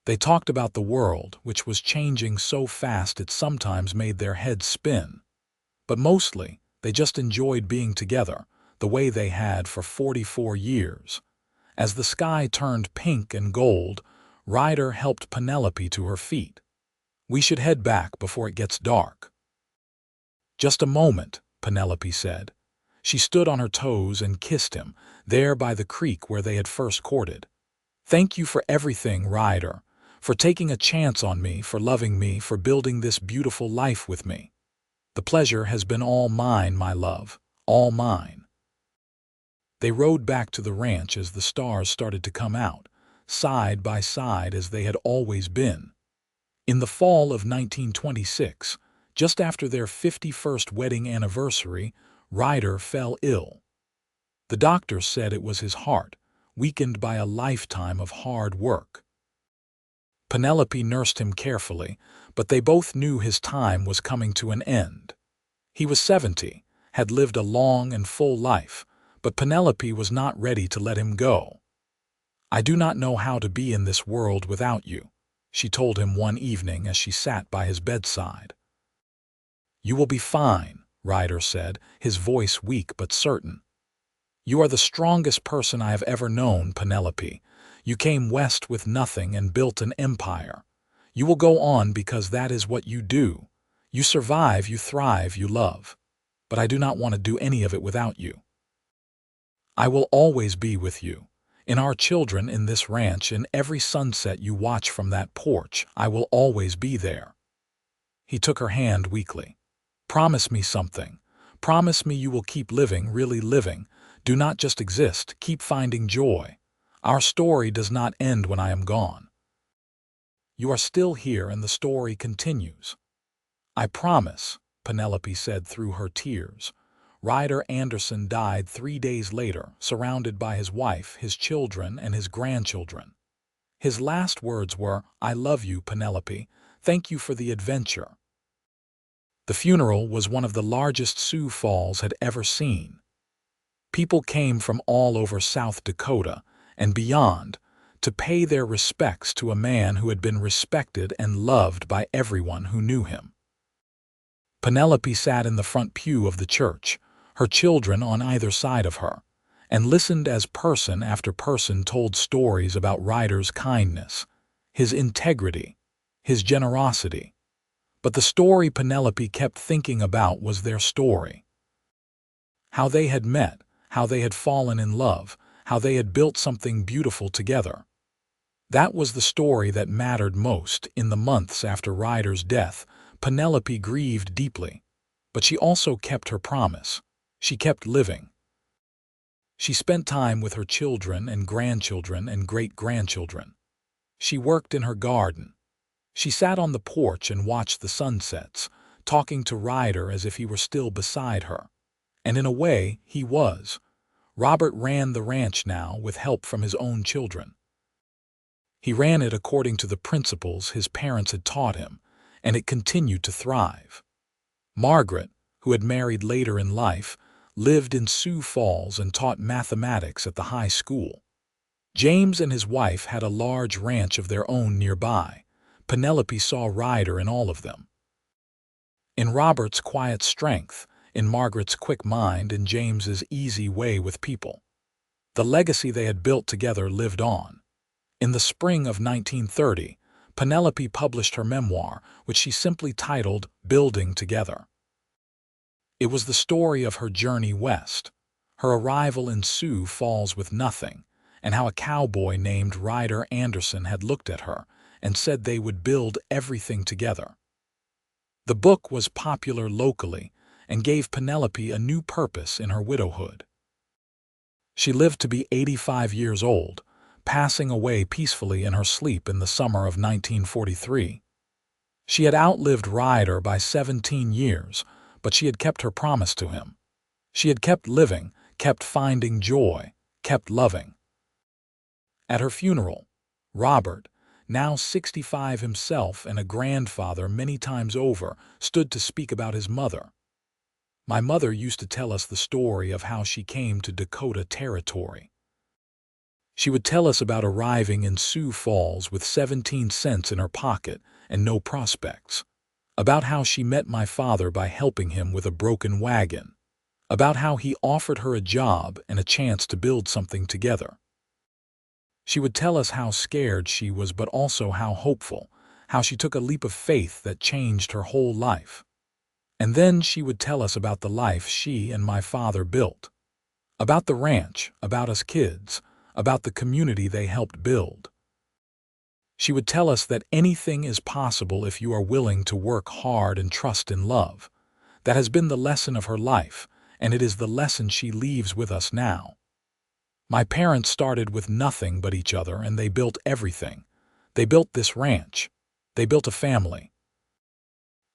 They talked about the world, which was changing so fast it sometimes made their heads spin. But mostly, they just enjoyed being together, the way they had for 44 years. As the sky turned pink and gold, Ryder helped Penelope to her feet. "We should head back before it gets dark." "Just a moment," Penelope said. She stood on her toes and kissed him, there by the creek where they had first courted. "Thank you for everything, Ryder, for taking a chance on me, for loving me, for building this beautiful life with me. The pleasure has been all mine, my love, all mine." They rode back to the ranch as the stars started to come out, side by side as they had always been. In the fall of 1926, just after their 51st wedding anniversary, Ryder fell ill. The doctor said it was his heart, weakened by a lifetime of hard work. Penelope nursed him carefully, but they both knew his time was coming to an end. He was 70, had lived a long and full life, but Penelope was not ready to let him go. "I do not know how to be in this world without you," she told him one evening as she sat by his bedside. "You will be fine," Ryder said, his voice weak but certain. "You are the strongest person I have ever known, Penelope. You came west with nothing and built an empire. You will go on because that is what you do. You survive, you thrive, you love. But I do not want to do any of it without you. I will always be with you. In our children, in this ranch, in every sunset you watch from that porch, I will always be there." He took her hand weakly. "Promise me something. Promise me you will keep living, really living. Do not just exist, keep finding joy. Our story does not end when I am gone. You are still here and the story continues." "I promise," Penelope said through her tears. Ryder Anderson died 3 days later, surrounded by his wife, his children, and his grandchildren. His last words were, "I love you, Penelope. Thank you for the adventure." The funeral was one of the largest Sioux Falls had ever seen. People came from all over South Dakota and beyond to pay their respects to a man who had been respected and loved by everyone who knew him. Penelope sat in the front pew of the church, her children on either side of her, and listened as person after person told stories about Ryder's kindness, his integrity, his generosity. But the story Penelope kept thinking about was their story. How they had met, how they had fallen in love, how they had built something beautiful together. That was the story that mattered most. In the months after Ryder's death, Penelope grieved deeply, but she also kept her promise. She kept living. She spent time with her children and grandchildren and great-grandchildren. She worked in her garden. She sat on the porch and watched the sunsets, talking to Ryder as if he were still beside her. And in a way, he was. Robert ran the ranch now with help from his own children. He ran it according to the principles his parents had taught him, and it continued to thrive. Margaret, who had married later in life, lived in Sioux Falls and taught mathematics at the high school. James and his wife had a large ranch of their own nearby. Penelope saw Ryder in all of them. In Robert's quiet strength, in Margaret's quick mind, in James's easy way with people. The legacy they had built together lived on. In the spring of 1930, Penelope published her memoir, which she simply titled Building Together. It was the story of her journey west, her arrival in Sioux Falls with nothing, and how a cowboy named Ryder Anderson had looked at her and said they would build everything together. The book was popular locally and gave Penelope a new purpose in her widowhood. She lived to be 85 years old, passing away peacefully in her sleep in the summer of 1943. She had outlived Ryder by 17 years, but she had kept her promise to him. She had kept living, kept finding joy, kept loving. At her funeral, Robert, now 65 himself and a grandfather many times over, stood to speak about his mother. My mother used to tell us the story of how she came to Dakota Territory. She would tell us about arriving in Sioux Falls with 17 cents in her pocket and no prospects, about how she met my father by helping him with a broken wagon, about how he offered her a job and a chance to build something together. She would tell us how scared she was, but also how hopeful, how she took a leap of faith that changed her whole life. And then she would tell us about the life she and my father built, about the ranch, about us kids, about the community they helped build. She would tell us that anything is possible if you are willing to work hard and trust in love. That has been the lesson of her life, and it is the lesson she leaves with us now. My parents started with nothing but each other, and they built everything. They built this ranch. They built a family.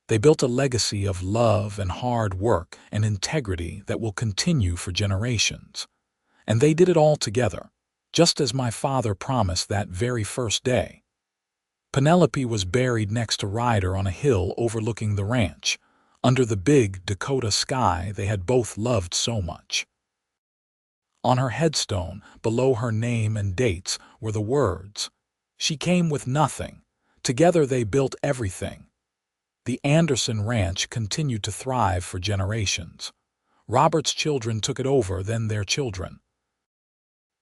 They built a legacy of love and hard work and integrity that will continue for generations. And they did it all together, just as my father promised that very first day. Penelope was buried next to Ryder on a hill overlooking the ranch, under the big Dakota sky they had both loved so much. On her headstone, below her name and dates, were the words, "She came with nothing. Together they built everything." The Anderson Ranch continued to thrive for generations. Robert's children took it over, then their children.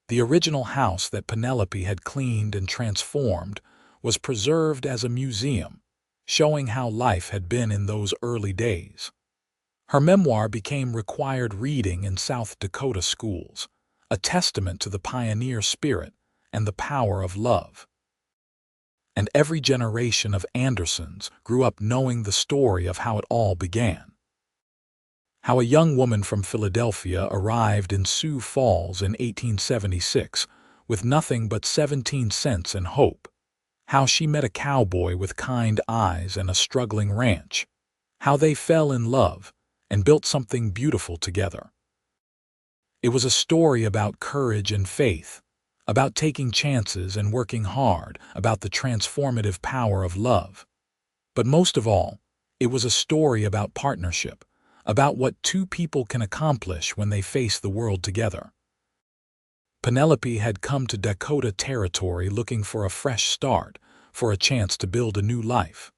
The original house that Penelope had cleaned and transformed was preserved as a museum, showing how life had been in those early days. Her memoir became required reading in South Dakota schools, a testament to the pioneer spirit and the power of love. And every generation of Andersons grew up knowing the story of how it all began. How a young woman from Philadelphia arrived in Sioux Falls in 1876 with nothing but 17 cents and hope. How she met a cowboy with kind eyes and a struggling ranch. How they fell in love and built something beautiful together. It was a story about courage and faith, about taking chances and working hard, about the transformative power of love. But most of all, it was a story about partnership, about what two people can accomplish when they face the world together. Penelope had come to Dakota Territory looking for a fresh start, for a chance to build a new life.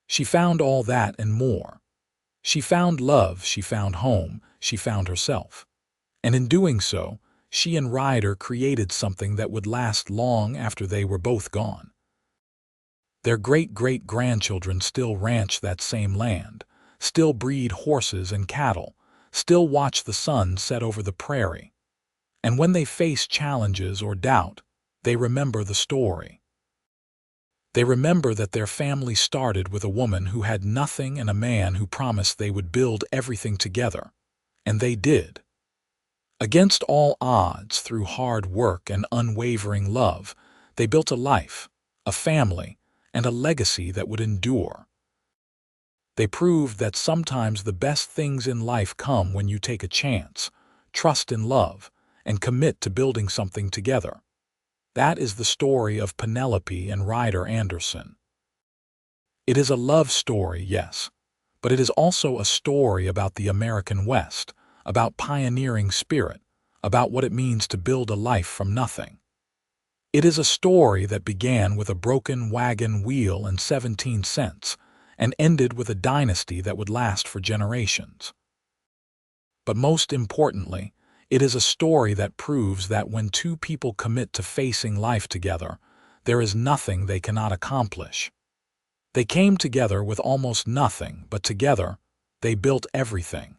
She found all that and more. She found love, she found home, she found herself. And in doing so, she and Ryder created something that would last long after they were both gone. Their great-great-grandchildren still ranch that same land, still breed horses and cattle, still watch the sun set over the prairie. And when they face challenges or doubt, they remember the story. They remember that their family started with a woman who had nothing and a man who promised they would build everything together. And they did. Against all odds, through hard work and unwavering love, they built a life, a family, and a legacy that would endure. They proved that sometimes the best things in life come when you take a chance, trust in love, and commit to building something together. That is the story of Penelope and Ryder Anderson. It is a love story, yes, but it is also a story about the American West, about pioneering spirit, about what it means to build a life from nothing. It is a story that began with a broken wagon wheel and 17 cents and ended with a dynasty that would last for generations. But most importantly, it is a story that proves that when two people commit to facing life together, there is nothing they cannot accomplish. They came together with almost nothing, but together, they built everything.